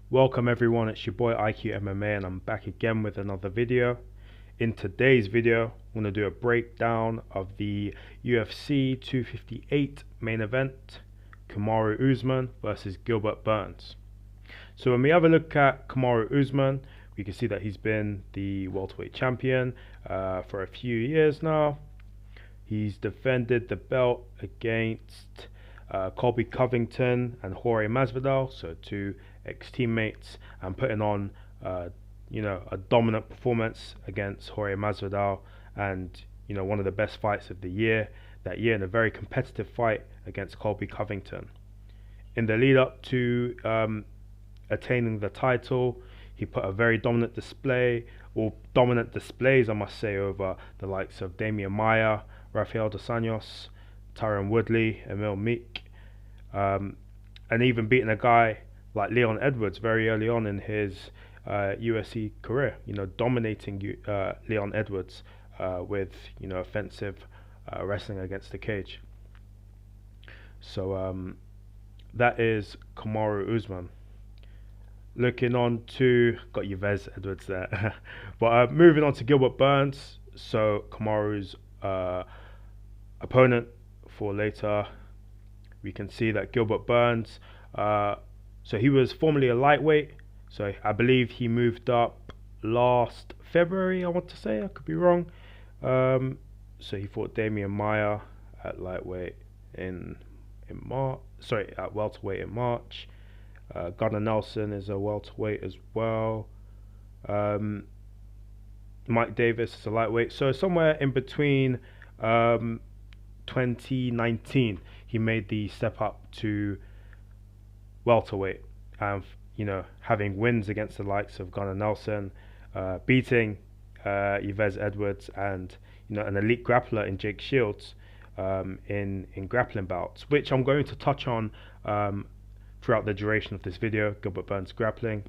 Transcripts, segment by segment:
Welcome everyone, it's your boy IQ MMA and I'm back again with another video. In today's video, I'm going to do a breakdown of the UFC 258 main event, Kamaru Usman versus Gilbert Burns. So when we have a look at Kamaru Usman, we can see that he's been the welterweight champion for a few years now. He's defended the belt against Colby Covington and Jorge Masvidal, so two ex-teammates, and putting on a dominant performance against Jorge Masvidal, and one of the best fights of the year that year, in a very competitive fight against Colby Covington. In the lead up to attaining the title, he put a very dominant display, or dominant displays I must say, over the likes of Damian Maia, Rafael dos Anjos, Tyron Woodley, Emil Meek, and even beating a guy like Leon Edwards very early on in his UFC career. Dominating Leon Edwards with offensive wrestling against the cage. So that is Kamaru Usman. Looking on to, got Yves Edwards there, but moving on to Gilbert Burns. So Kamaru's opponent for later, we can see that Gilbert Burns, so he was formerly a lightweight, so I believe he moved up last February, I want to say, I could be wrong. So he fought Damian Maia at lightweight in March, at welterweight in March. Gunnar Nelson is a welterweight as well. Mike Davis is a lightweight, so somewhere in between 2019 he made the step up to welterweight, and having wins against the likes of Gunnar Nelson, beating Yves Edwards, and an elite grappler in Jake Shields in grappling bouts, which I'm going to touch on throughout the duration of this video. Gilbert Burns grappling.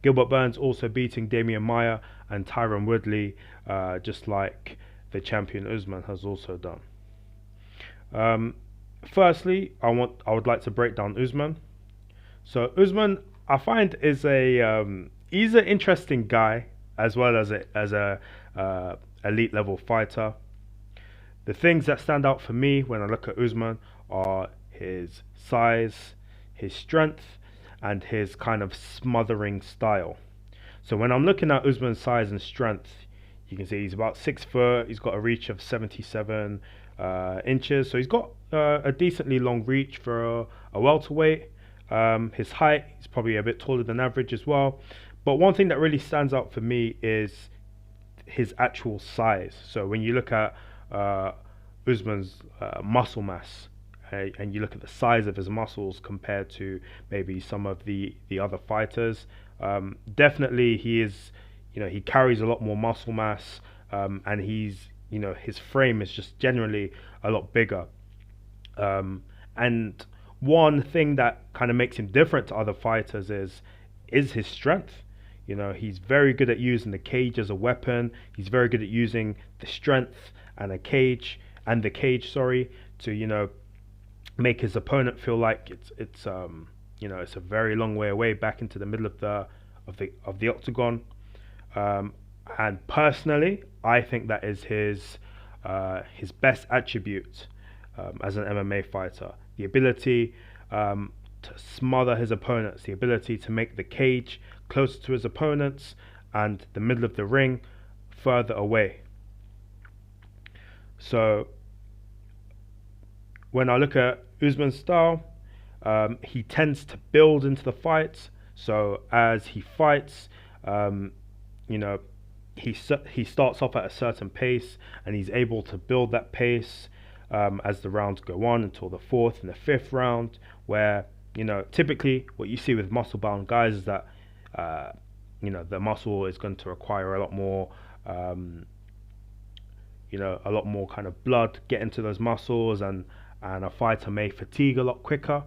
Gilbert Burns also beating Damian Maia and Tyron Woodley, just like the champion Usman has also done. Firstly, I would like to break down Usman. So Usman, I find, is he's an interesting guy, as well as a elite level fighter. The things that stand out for me when I look at Usman are his size, his strength, and his kind of smothering style. So when I'm looking at Usman's size and strength, you can see he's about 6 foot. He's got a reach of 77 inches, so he's got a decently long reach for a welterweight. His height, he's probably a bit taller than average as well. But one thing that really stands out for me is his actual size. So when you look at Usman's muscle mass, and you look at the size of his muscles compared to maybe some of the other fighters, definitely he is, he carries a lot more muscle mass, and he's, his frame is just generally a lot bigger. And one thing that kind of makes him different to other fighters is his strength. He's very good at using the cage as a weapon. He's very good at using the strength and the cage, to make his opponent feel like it's a very long way away back into the middle of the octagon. And personally, I think that is his best attribute as an MMA fighter: the ability to smother his opponents, the ability to make the cage closer to his opponents and the middle of the ring further away. So when I look at Usman's style, he tends to build into the fights. So as he fights, he starts off at a certain pace, and he's able to build that pace as the rounds go on until the 4th and the 5th round, where typically what you see with muscle-bound guys is that the muscle is going to require a lot more kind of blood get into those muscles, and a fighter may fatigue a lot quicker.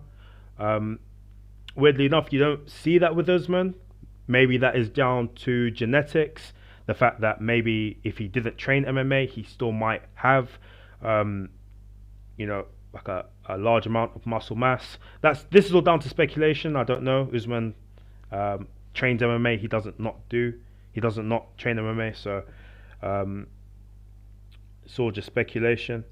Weirdly enough, you don't see that with Usman. Maybe that is down to genetics, the fact that maybe if he didn't train MMA, he still might have like a large amount of muscle mass. This is all down to speculation. I don't know. Usman trains MMA. He doesn't not train MMA. So um, it's all just speculation.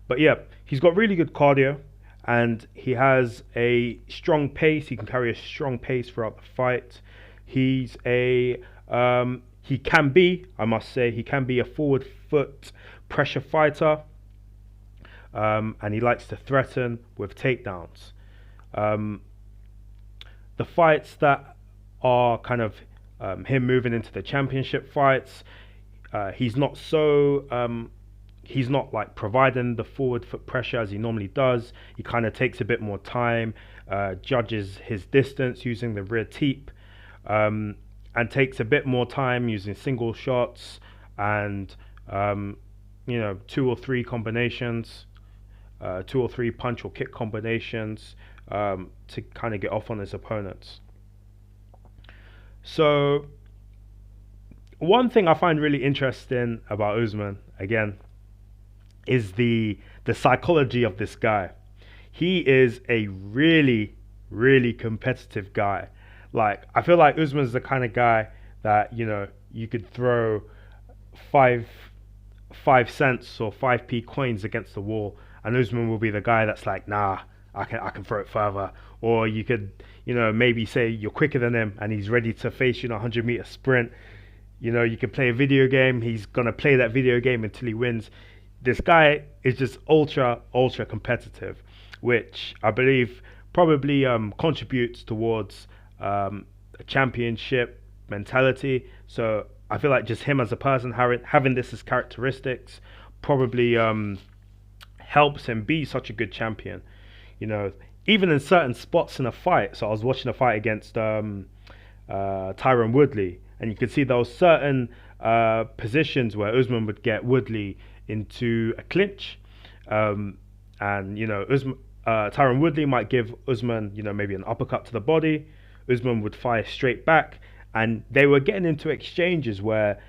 But yeah, he's got really good cardio, and he has a strong pace. He can carry a strong pace throughout the fight. He's a he can be, I must say, he can be a forward foot pressure fighter, and he likes to threaten with takedowns. Um, the fights that are kind of him moving into the championship fights, he's not so he's not like providing the forward foot pressure as he normally does. He kind of takes a bit more time, judges his distance using the rear teep, and takes a bit more time using single shots and two or three combinations, 2 or 3 punch or kick combinations, to kind of get off on his opponents. So one thing I find really interesting about Usman, again, is the psychology of this guy. He is a really, really competitive guy. Like, I feel like Usman's the kind of guy that, you could throw five cents or 5p coins against the wall, and Usman will be the guy that's like, nah, I can throw it further. Or you could, maybe say you're quicker than him and he's ready to face you in a 100-meter sprint. You could play a video game. He's gonna play that video game until he wins. This guy is just ultra competitive, which I believe probably contributes towards a championship mentality. So I feel like just him as a person, having this as characteristics, probably helps him be such a good champion. Even in certain spots in a fight. So I was watching a fight against Tyron Woodley, and you could see there was certain positions where Usman would get Woodley into a clinch, and Tyron Woodley might give Usman, maybe an uppercut to the body. Usman would fire straight back, and they were getting into exchanges where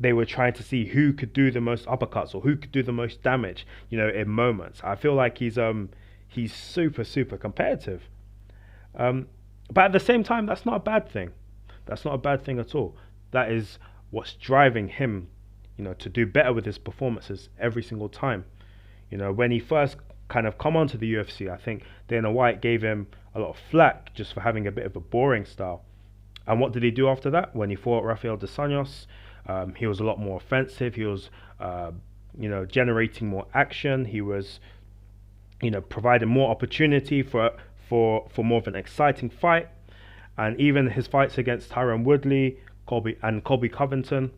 they were trying to see who could do the most uppercuts or who could do the most damage, in moments. I feel like he's super competitive, but at the same time, that's not a bad thing. That's not a bad thing at all. That is what's driving him, to do better with his performances every single time. When he first kind of come onto the UFC, I think Dana White gave him a lot of flack just for having a bit of a boring style. And what did he do after that? When he fought Rafael dos Anjos, he was a lot more offensive. He was, generating more action. He was, providing more opportunity for more of an exciting fight. And even his fights against Tyron Woodley, Colby Covington,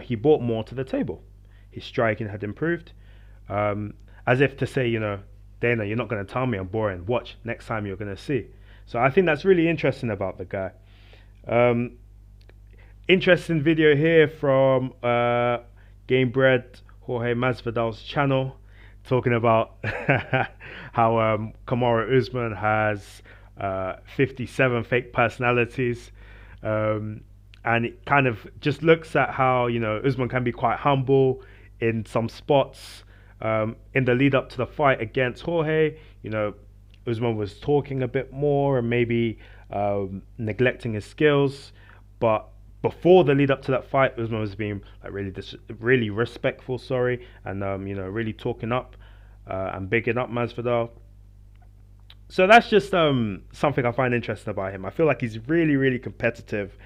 he brought more to the table. His striking had improved, as if to say, Dana, you're not going to tell me I'm boring. Watch, next time you're going to see. So I think that's really interesting about the guy. Interesting video here from Gamebred Jorge Masvidal's channel, talking about how Kamaru Usman has 57 fake personalities. And it kind of just looks at how, Usman can be quite humble in some spots. In the lead up to the fight against Jorge, Usman was talking a bit more and maybe neglecting his skills. But before the lead up to that fight, Usman was being like really respectful, and really talking up and bigging up Masvidal. So that's just something I find interesting about him. I feel like he's really competitive.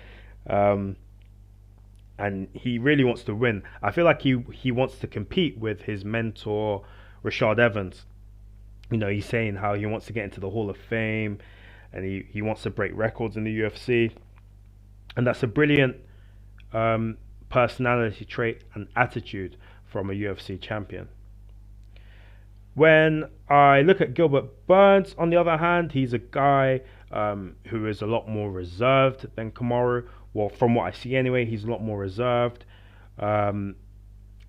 And he really wants to win. I feel like he wants to compete with his mentor, Rashad Evans. He's saying how he wants to get into the Hall of Fame, and he wants to break records in the UFC. And that's a brilliant personality trait and attitude from a UFC champion. When I look at Gilbert Burns, on the other hand, he's a guy who is a lot more reserved than Kamaru. Well, from what I see anyway, he's a lot more reserved.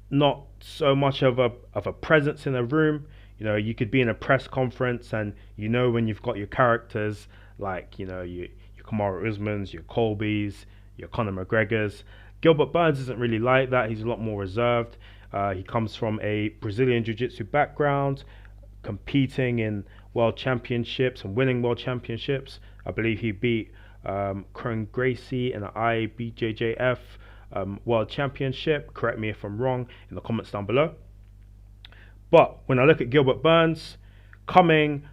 Not so much of a presence in a room. You could be in a press conference and when you've got your characters like, your Kamaru Usmans, your Colbys, your Conor McGregors. Gilbert Burns isn't really like that. He's a lot more reserved. He comes from a Brazilian Jiu-Jitsu background, competing in world championships and winning world championships. I believe he beat Kron Gracie in an IBJJF world championship. Correct me if I'm wrong in the comments down below. But when I look at Gilbert Burns, coming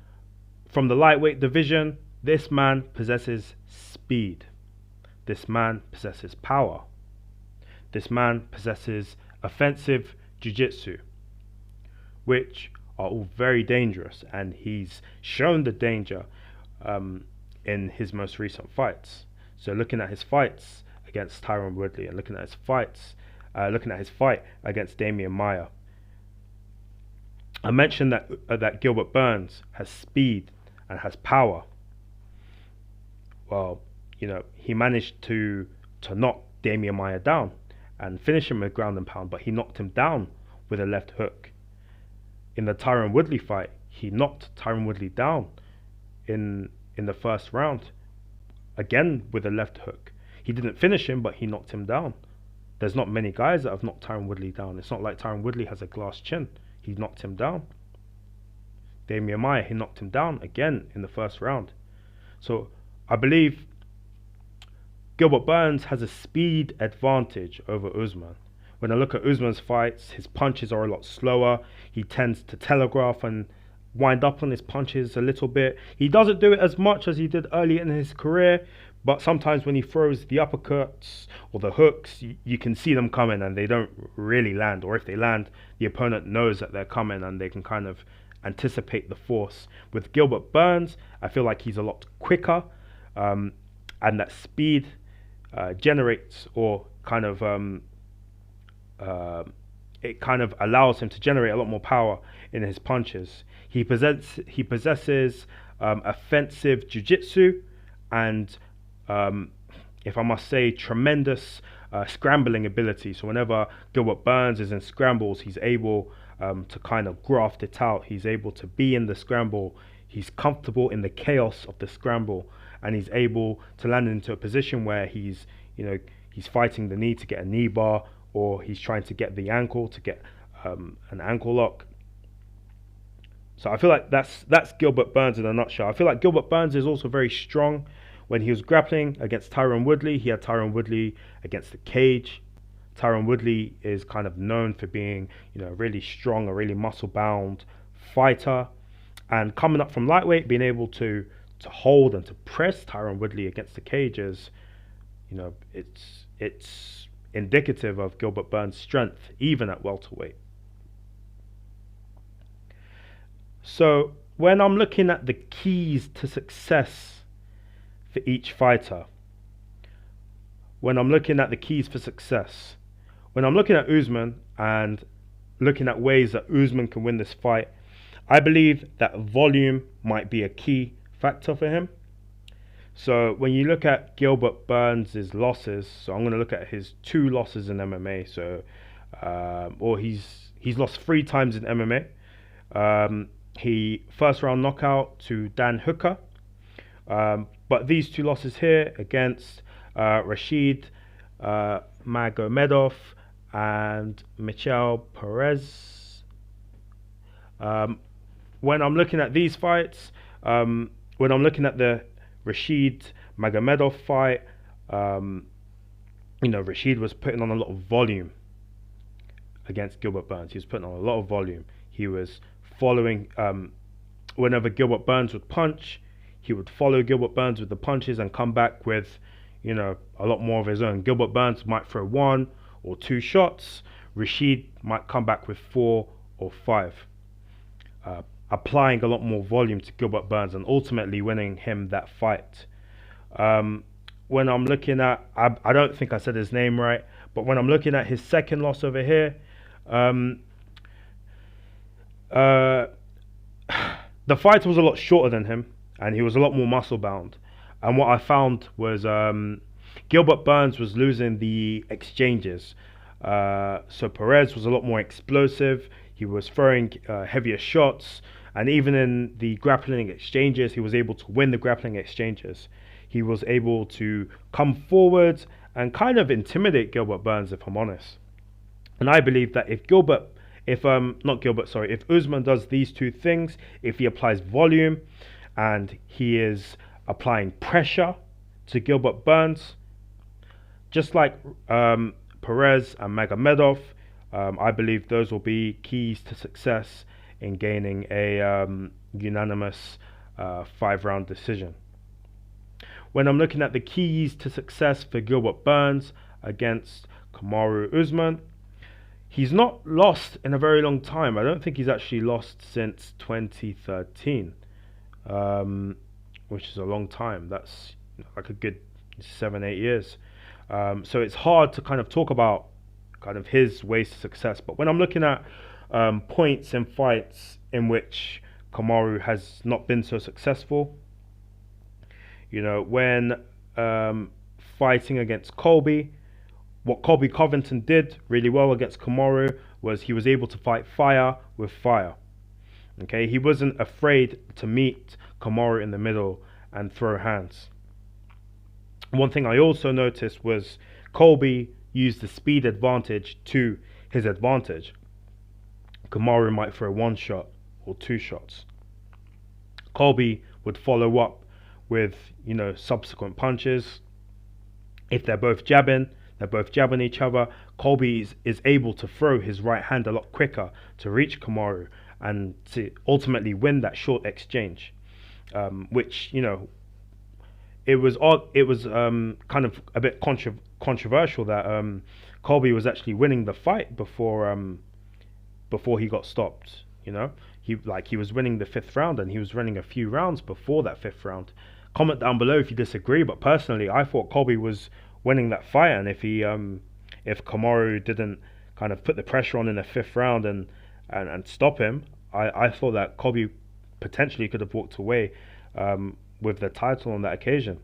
from the lightweight division, this man possesses speed. This man possesses power. This man possesses offensive jiu-jitsu, which are all very dangerous, and he's shown the danger in his most recent fights. So looking at his fights against Tyron Woodley and looking at his fight against Damian Maia, I mentioned that Gilbert Burns has speed and has power. Well, you know, he managed to knock Damian Maia down and finish him with ground and pound, but he knocked him down with a left hook. In the Tyron Woodley fight, he knocked Tyron Woodley down in the first round, again with a left hook. He didn't finish him, but he knocked him down. There's not many guys that have knocked Tyron Woodley down. It's not like Tyron Woodley has a glass chin. He knocked him down. Damian Maia, he knocked him down again in the first round. So I believe Gilbert Burns has a speed advantage over Usman. When I look at Usman's fights, his punches are a lot slower. He tends to telegraph and wind up on his punches a little bit. He doesn't do it as much as he did early in his career, but sometimes when he throws the uppercuts or the hooks, you can see them coming and they don't really land. Or if they land, the opponent knows that they're coming and they can kind of anticipate the force. With Gilbert Burns, I feel like he's a lot quicker, and that speed generates, or kind of it kind of allows him to generate a lot more power in his punches. He possesses offensive jiu-jitsu and, if I must say, tremendous scrambling ability. So whenever Gilbert Burns is in scrambles, he's able to kind of graft it out. He's able to be in the scramble. He's comfortable in the chaos of the scramble, and he's able to land into a position where he's fighting the knee to get a knee bar, or he's trying to get the ankle to get an ankle lock. So I feel like that's Gilbert Burns in a nutshell. I feel like Gilbert Burns is also very strong. When he was grappling against Tyron Woodley, he had Tyron Woodley against the cage. Tyron Woodley is kind of known for being, really strong, a really muscle-bound fighter. And coming up from lightweight, being able to hold and to press Tyron Woodley against the cages, it's indicative of Gilbert Burns' strength, even at welterweight. So when I'm looking at the keys to success for each fighter, when I'm looking at Usman and looking at ways that Usman can win this fight, I believe that volume might be a key factor for him. So when you look at Gilbert Burns' losses, so I'm going to look at his 2 losses in MMA. So, or he's lost 3 times in MMA. He first round knockout to Dan Hooker. But these 2 losses here against Rashid Magomedov and Michel Perez. When I'm looking at these fights, when I'm looking at the Rashid Magomedov fight, Rashid was putting on a lot of volume against Gilbert Burns. He was putting on a lot of volume. He was following, whenever Gilbert Burns would punch, he would follow Gilbert Burns with the punches and come back with, a lot more of his own. Gilbert Burns might throw 1 or 2 shots. Rashid might come back with 4 or 5. Applying a lot more volume to Gilbert Burns and ultimately winning him that fight. When I'm looking at, I don't think I said his name right, but when I'm looking at his second loss over here, the fighter was a lot shorter than him, and he was a lot more muscle bound. And what I found was Gilbert Burns was losing the exchanges. So Perez was a lot more explosive. He was throwing heavier shots, and even in the grappling exchanges, he was able to win the grappling exchanges. He was able to come forward and kind of intimidate Gilbert Burns, if I'm honest. And I believe that if If not Gilbert, sorry, if Usman does these two things, if he applies volume and he is applying pressure to Gilbert Burns, just like Perez and Magomedov, I believe those will be keys to success in gaining a unanimous 5-round decision. When I'm looking at the keys to success for Gilbert Burns against Kamaru Usman, he's not lost in a very long time. I don't think he's actually lost since 2013, which is a long time. That's like a good 7-8 years. So it's hard to kind of talk about kind of his ways to success. But when I'm looking at points in fights in which Kamaru has not been so successful, when fighting against Colby, what Colby Covington did really well against Kamaru was he was able to fight fire with fire. Okay, he wasn't afraid to meet Kamaru in the middle and throw hands. One thing I also noticed was Colby used the speed advantage to his advantage. Kamaru might throw 1 shot or 2 shots. Colby would follow up with subsequent punches. If they're both jabbing each other. Colby is able to throw his right hand a lot quicker to reach Kamaru and to ultimately win that short exchange, which it was kind of a bit controversial that Colby was actually winning the fight before he got stopped. He was winning the 5th round and he was running a few rounds before that 5th round. Comment down below if you disagree, but personally I thought Colby was winning that fight, and if Kamaru didn't kind of put the pressure on in the 5th round and stop him, I thought that Colby potentially could have walked away with the title on that occasion.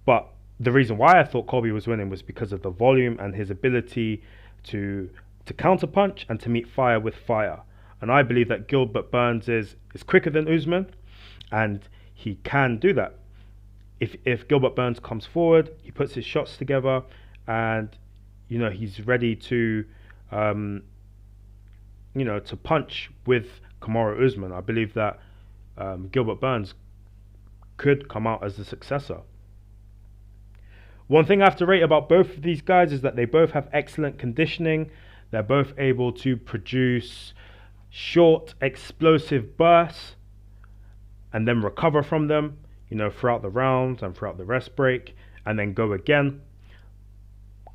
But the reason why I thought Colby was winning was because of the volume and his ability to counterpunch and to meet fire with fire. And I believe that Gilbert Burns is quicker than Usman, and he can do that. If Gilbert Burns comes forward, he puts his shots together, and he's ready to to punch with Kamaru Usman, I believe that Gilbert Burns could come out as the successor. One thing I have to rate about both of these guys is that they both have excellent conditioning. They're both able to produce short, explosive bursts and then recover from them, throughout the rounds and throughout the rest break, and then go again.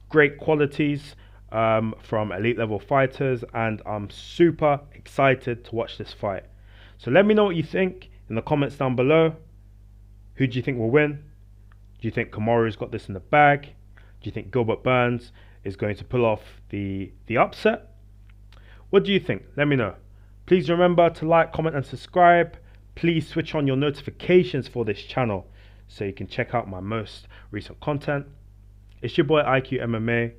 Great qualities from elite level fighters, and I'm super excited to watch this fight. So let me know what you think in the comments down below. Who do you think will win? Do you think Kamaru's got this in the bag? Do you think Gilbert Burns is going to pull off the upset? What do you think? Let me know. Please remember to like, comment and subscribe. Please switch on your notifications for this channel so you can check out my most recent content. It's your boy IQ MMA,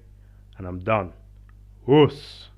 and I'm done. Oos.